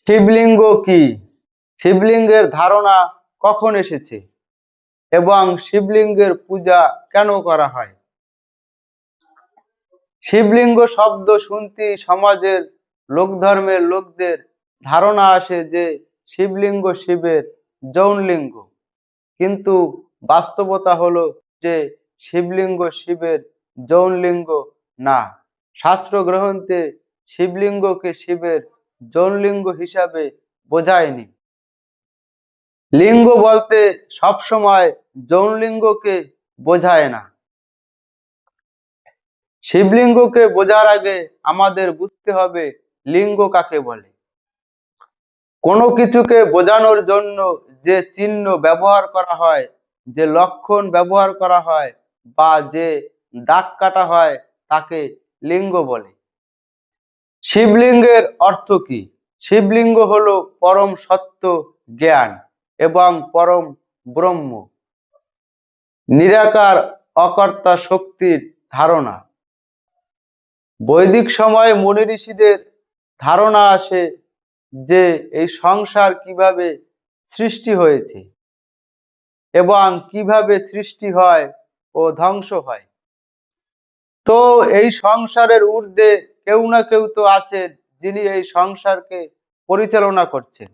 শিবলিঙ্গ কি? শিবলিঙ্গের ধারণা কখন এসেছে এবং শিবলিঙ্গের পূজা কেন করা হয়? শিবলিঙ্গ শব্দ শুনতেই সমাজের লোকধর্মের লোকদের ধারণা আসে যে শিবলিঙ্গ শিবের যৌনলিঙ্গ, কিন্তু বাস্তবতা হলো যে শিবলিঙ্গ শিবের যৌনলিঙ্গ না। শাস্ত্র গ্রন্থে শিবলিঙ্গকে শিবের যৌনলিঙ্গ হিসাবে বোঝায়নি। লিঙ্গ বলতে সবসময় যৌনলিঙ্গকে বোঝায় না। শিবলিঙ্গকে বোঝার আগে আমাদের বুঝতে হবে লিঙ্গ কাকে বলে। কোনো কিছুকে বোঝানোর জন্য যে চিহ্ন ব্যবহার করা হয়, যে লক্ষণ ব্যবহার করা হয় বা যে দাগ কাটা হয় তাকে লিঙ্গ বলে। শিবলিঙ্গের অর্থ কি? শিবলিঙ্গ হলো পরম সত্য, জ্ঞান এবং পরম ব্রহ্ম, নিরাকার অকর্তা শক্তির ধারণা। বৈদিক সময়ে মুনি ঋষিদের ধারণা আসে যে এই সংসার কিভাবে সৃষ্টি হয়েছে এবং কিভাবে সৃষ্টি হয় ও ধ্বংস হয়। তো এই সংসারের ঊর্ধ্বে কেউ না কেউ তো আছেন যিনি এই সংসারকে পরিচালনা করছেন।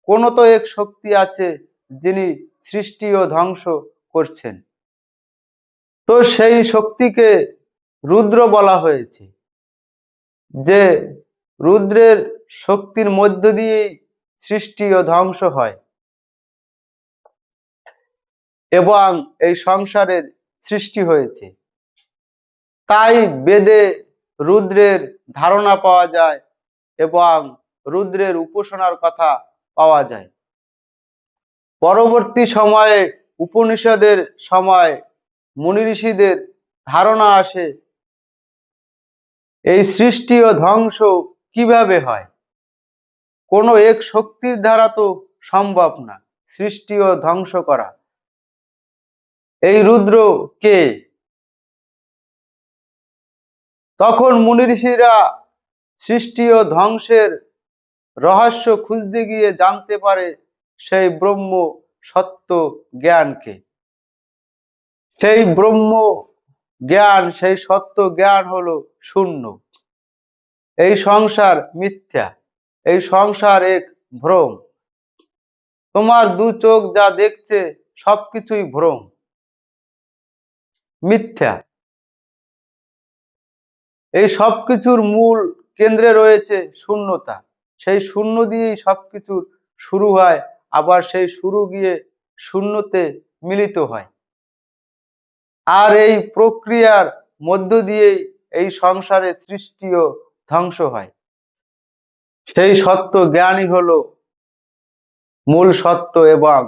কোনো তো এক শক্তি আছে যিনি সৃষ্টি ও ধ্বংস করছেন। তো সেই শক্তিকে রুদ্র বলা হয়েছে, যে রুদ্রের শক্তির মধ্য দিয়েই সৃষ্টি ও ধ্বংস হয় এবং এই সংসারের সৃষ্টি হয়েছে। তাই বেদে রুদ্রের ধারণা পাওয়া যায় এবং রুদ্রের উপাসনার কথা পাওয়া যায়। পরবর্তী সময়ে উপনিষদের সময় মুনি ঋষিদের ধারণা আসে এই সৃষ্টি ও ধ্বংস কিভাবে হয়। কোনো এক শক্তির দ্বারা তো সম্ভব না সৃষ্টি ও ধ্বংস করা। এই রুদ্র কে? তখন মুনি ঋষিরা সৃষ্টি ও ধ্বংসের রহস্য খুঁজতে গিয়ে জানতে পারে সেই ব্রহ্ম সত্য জ্ঞানকে। সেই ব্রহ্ম জ্ঞান, সেই সত্য জ্ঞান হলো শূন্য। এই সংসার মিথ্যা, এই সংসার এক ভ্রম। তোমার দু চোখ যা দেখছে সবকিছুই ভ্রম, মিথ্যা। এই সবকিছুর মূল কেন্দ্রে রয়েছে শূন্যতা। সেই শূন্য দিয়েই সবকিছুর শুরু হয়, আবার সেই শুরু গিয়ে শূন্যতে মিলিত হয়। আর এই প্রক্রিয়ার মধ্য দিয়েই এই সংসারের সৃষ্টি ও ধ্বংস হয়। সেই সত্য জ্ঞানই হলো মূল সত্য এবং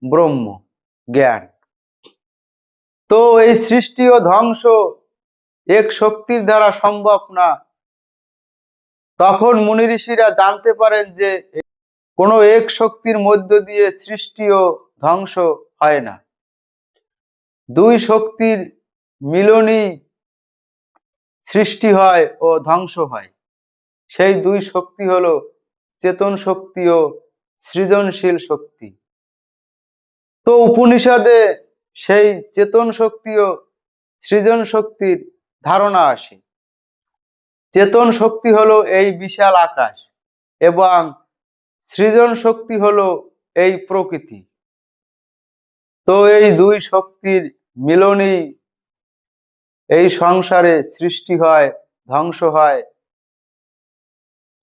ব্রহ্ম জ্ঞান। তো এই সৃষ্টি ও ধ্বংস এক শক্তির দ্বারা সম্ভব না। তখন মুনি ঋষিরা জানতে পারেন যে কোনো এক শক্তির মধ্য দিয়ে সৃষ্টি ও ধ্বংস হয় না, দুই শক্তির মিলনই সৃষ্টি হয় ও ধ্বংস হয়। সেই দুই শক্তি হলো চেতন শক্তি ও সৃজনশীল শক্তি। তো উপনিষদে সেই চেতন শক্তি ও সৃজন শক্তির ধারণা আসে। চেতন শক্তি হলো এই বিশাল আকাশ এবং সৃজন শক্তি হলো এই প্রকৃতি। তো এই দুই শক্তির মিলনেই এই সংসারে সৃষ্টি হয়, ধ্বংস হয়।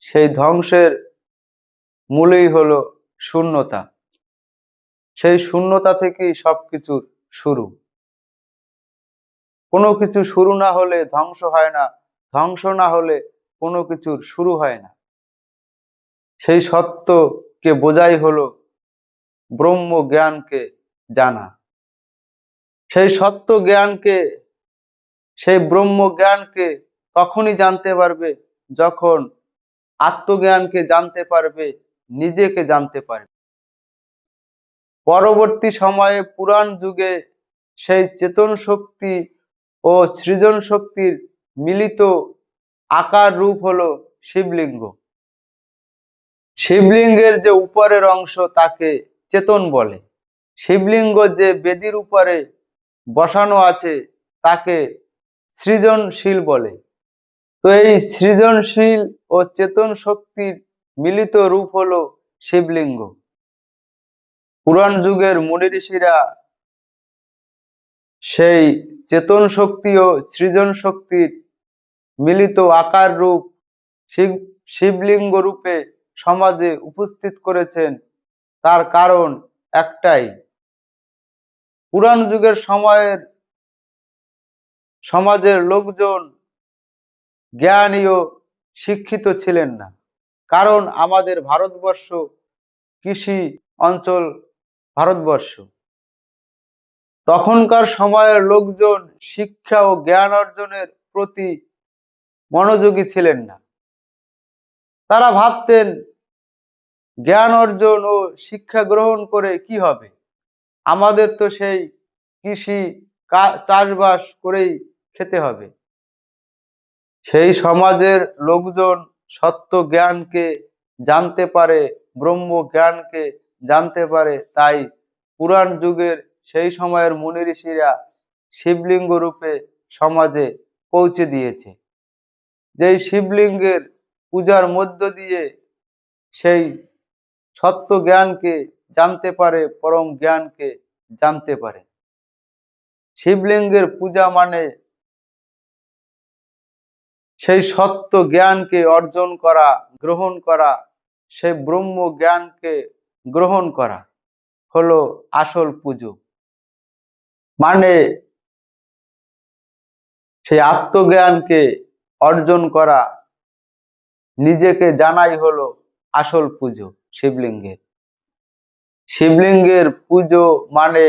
সেই ধ্বংসের মূলেই হলো শূন্যতা। সেই শূন্যতা থেকেই সবকিছুর শুরু। কোনো কিছু শুরু না হলে ধ্বংস হয় না, ধ্বংস না হলে কোনো কিছুর শুরু হয় না। সেই সত্যকে বোঝাই হলো ব্রহ্ম জ্ঞানকে জানা। সেই সত্য জ্ঞানকে, সেই ব্রহ্ম জ্ঞানকে তখনই জানতে পারবে যখন আত্মজ্ঞানকে জানতে পারবে, নিজেকে জানতে পারবে। পরবর্তী সময়ে পুরাণ যুগে সেই চেতন শক্তি ও সৃজন শক্তির মিলিত আকার রূপ হলো শিবলিঙ্গ। শিবলিঙ্গের যে উপরের অংশ তাকে চেতন বলে। শিবলিঙ্গ যে বেদির উপরে বসানো আছে তাকে সৃজনশীল বলে। তো এই সৃজনশীল ও চেতন শক্তির মিলিত রূপ হলো শিবলিঙ্গ। পুরাণ যুগের মুনি ঋষিরা সেই চেতন শক্তি ও সৃজন শক্তির মিলিত আকার রূপ শিবলিঙ্গ রূপে সমাজে উপস্থিত করেছেন। তার কারণ একটাই, পুরাণ যুগের সমাজের লোকজন জ্ঞানী ও শিক্ষিত ছিলেন না। কারণ আমাদের ভারতবর্ষ কৃষি অঞ্চল ভারতবর্ষ। তখনকার সময়ের লোকজন শিক্ষা ও জ্ঞান অর্জনের প্রতি মনোযোগী ছিলেন না। তারা ভাবতেন জ্ঞান অর্জন ও শিক্ষা গ্রহণ করে কি হবে, আমাদের তো সেই কৃষি চাষবাস করেই খেতে হবে। সেই সমাজের লোকজন সত্য জ্ঞানকে জানতে পারে, ব্রহ্ম জ্ঞানকে জানতে পারে, তাই পুরাণ যুগের সেই সময়ের মুনি ঋষিরা শিবলিঙ্গ রূপে সমাজে পৌঁছে দিয়েছে। যেই শিবলিঙ্গের পূজার মধ্য দিয়ে সেই সত্য জ্ঞানকে জানতে পারে, পরম জ্ঞানকে জানতে পারে। শিবলিঙ্গের পূজা মানে সেই সত্য জ্ঞানকে অর্জন করা, গ্রহণ করা, সেই ব্রহ্ম জ্ঞানকে গ্রহণ করা হলো আসল পুজো। মানে সেই আত্মজ্ঞানকে অর্জন করা, নিজেকে জানাই হলো আসল পুজো শিবলিঙ্গের। শিবলিঙ্গের পুজো মানে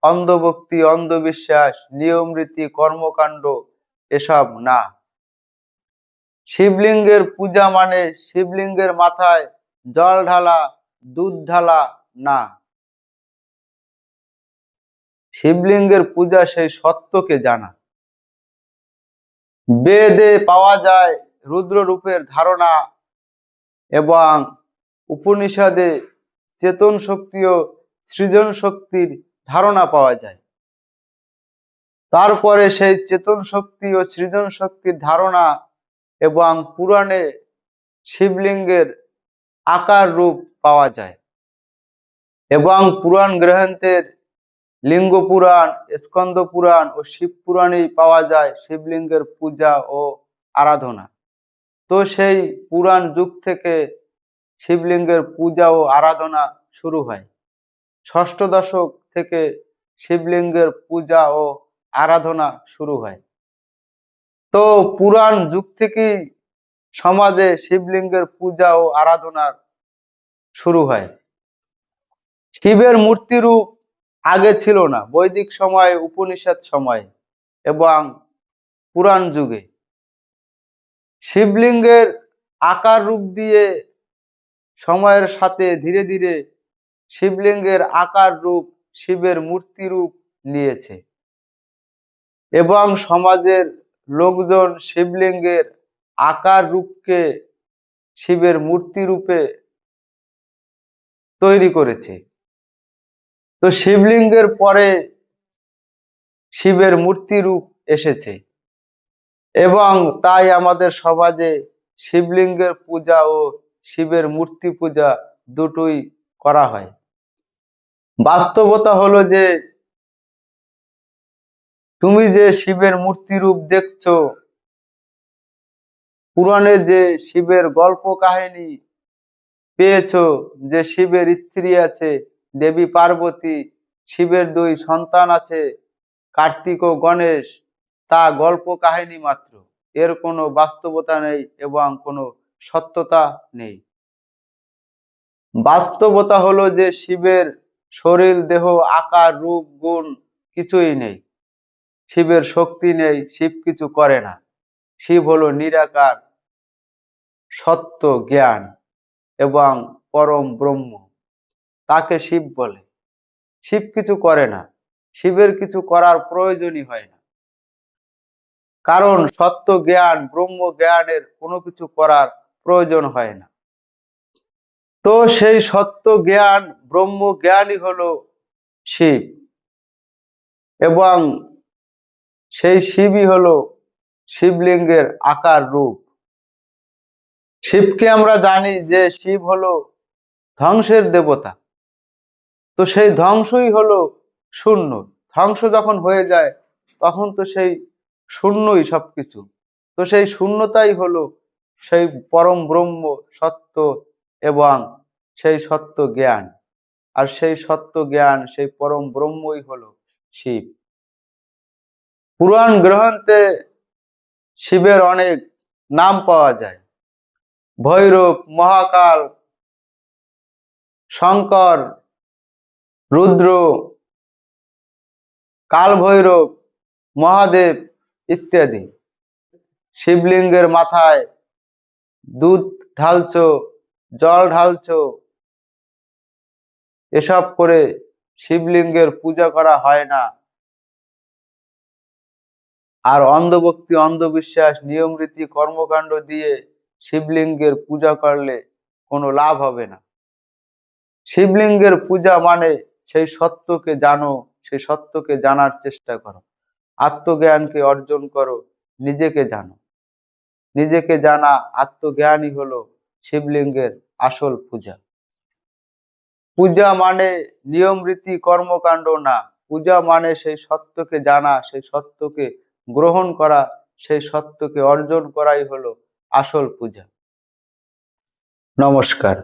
অন্ধভক্তি, অন্ধবিশ্বাস, নিয়ম রীতি, কর্মকাণ্ড এসব না। শিবলিঙ্গের পূজা মানে শিবলিঙ্গের মাথায় জল ঢালা, দুধ ঢালা না। শিবলিঙ্গের পূজা সেই সত্যকে জানা। বেদে পাওয়া যায় রুদ্র রূপের ধারণা এবং উপনিষদে চেতন শক্তি ও সৃজন শক্তির ধারণা পাওয়া যায়। তারপরে সেই চেতন শক্তি ও সৃজন শক্তির ধারণা এবং পুরাণে শিবলিঙ্গের আকার রূপ পাওয়া যায়। এবং পুরাণ গ্রন্থের লিঙ্গ পুরাণ, স্কন্দ পুরাণ ও শিব পুরাণেই পাওয়া যায় শিবলিঙ্গের পূজা ও আরাধনা। তো সেই পুরাণ যুগ থেকে শিবলিঙ্গের পূজা ও আরাধনা শুরু হয়। ষষ্ঠ দশক থেকে শিবলিঙ্গের পূজা ও আরাধনা শুরু হয়। তো পুরাণ যুগ থেকেই সমাজে শিবলিঙ্গের পূজা ও আরাধনার শুরু হয়। শিবের মূর্তি রূপ আগে ছিল না, বৈদিক সময়ে, উপনিষদ সময়ে এবং পুরাণ যুগে। শিবলিঙ্গের আকার রূপ দিয়ে সময়ের সাথে ধীরে ধীরে শিবলিঙ্গের আকার রূপ শিবের মূর্তি রূপ নিয়েছে এবং সমাজের লোকজন শিবলিঙ্গের আকার রূপকে শিবের মূর্তি রূপে তৈরি করেছে। তো শিবলিঙ্গের পরে শিবের মূর্তি রূপ এসেছে এবং তাই আমাদের সমাজে শিবলিঙ্গের পূজা ও শিবের মূর্তি পূজা দুটোই করা হয়। বাস্তবতা হলো যে তুমি যে শিবের মূর্তি রূপ দেখছো, পুরাণে যে শিবের গল্প কাহিনী পেয়েছো, যে শিবের স্ত্রী আছে দেবী পার্বতী, শিবের দুই সন্তান আছে কার্তিক ও গণেশ, তা গল্প কাহিনী মাত্র। এর কোনো বাস্তবতা নেই এবং কোনো সত্যতা নেই। বাস্তবতা হলো যে শিবের শরীর, দেহ, আকার, রূপ, গুণ কিছুই নেই। শিবের শক্তি নেই, শিব কিছু করে না। শিব হলো নিরাকার সত্য জ্ঞান এবং পরম ব্রহ্ম, তাকে শিব বলে। শিব কিছু করে না, শিবের কিছু করার প্রয়োজনই হয় না। কারণ সত্য জ্ঞান, ব্রহ্ম জ্ঞানের কোনো কিছু করার প্রয়োজন হয় না। তো সেই সত্য জ্ঞান ব্রহ্ম জ্ঞানই হলো শিব, এবং সেই শিবই হলো শিবলিঙ্গের আকার রূপ। শিবকে আমরা জানি যে শিব হলো ধ্বংসের দেবতা। তো সেই ধ্বংসই হলো শূন্য। ধ্বংস যখন হয়ে যায় তখন তো সেই শূন্যই সবকিছু। তো সেই শূন্যতাই হলো সেই পরম ব্রহ্ম সত্য, এবং সেই সত্য জ্ঞান। আর সেই সত্য জ্ঞান, সেই পরম ব্রহ্মই হলো শিব। পুরাণ গ্রন্থে শিবের অনেক নাম পাওয়া যায়। ভৈরব, মহাকাল, শঙ্কর, রুদ্র, কাল ভৈরব, মহাদেব ইত্যাদি। শিবলিঙ্গের মাথায় দুধ ঢালছো, জল ঢালছো, এসব করে শিবলিঙ্গের পূজা করা হয় না। আর অন্ধভক্তি, অন্ধবিশ্বাস, নিয়ম রীতি, কর্মকাণ্ড দিয়ে শিবলিঙ্গের পূজা করলে কোনো লাভ হবে না। শিবলিঙ্গের পূজা মানে সেই সত্যকে জানো, সেই সত্যকে জানার চেষ্টা করো, আত্মজ্ঞানকে অর্জন করো, নিজেকে জানো। নিজেকে জানা, আত্মজ্ঞানই হলো শিবলিঙ্গের আসল পূজা। পূজা মানে নিয়ম রীতি কর্মকাণ্ড না। পূজা মানে সেই সত্যকে জানা, সেই সত্যকে গ্রহণ করা, সেই সত্যকে অর্জন করাই হলো আসল পূজা। নমস্কার।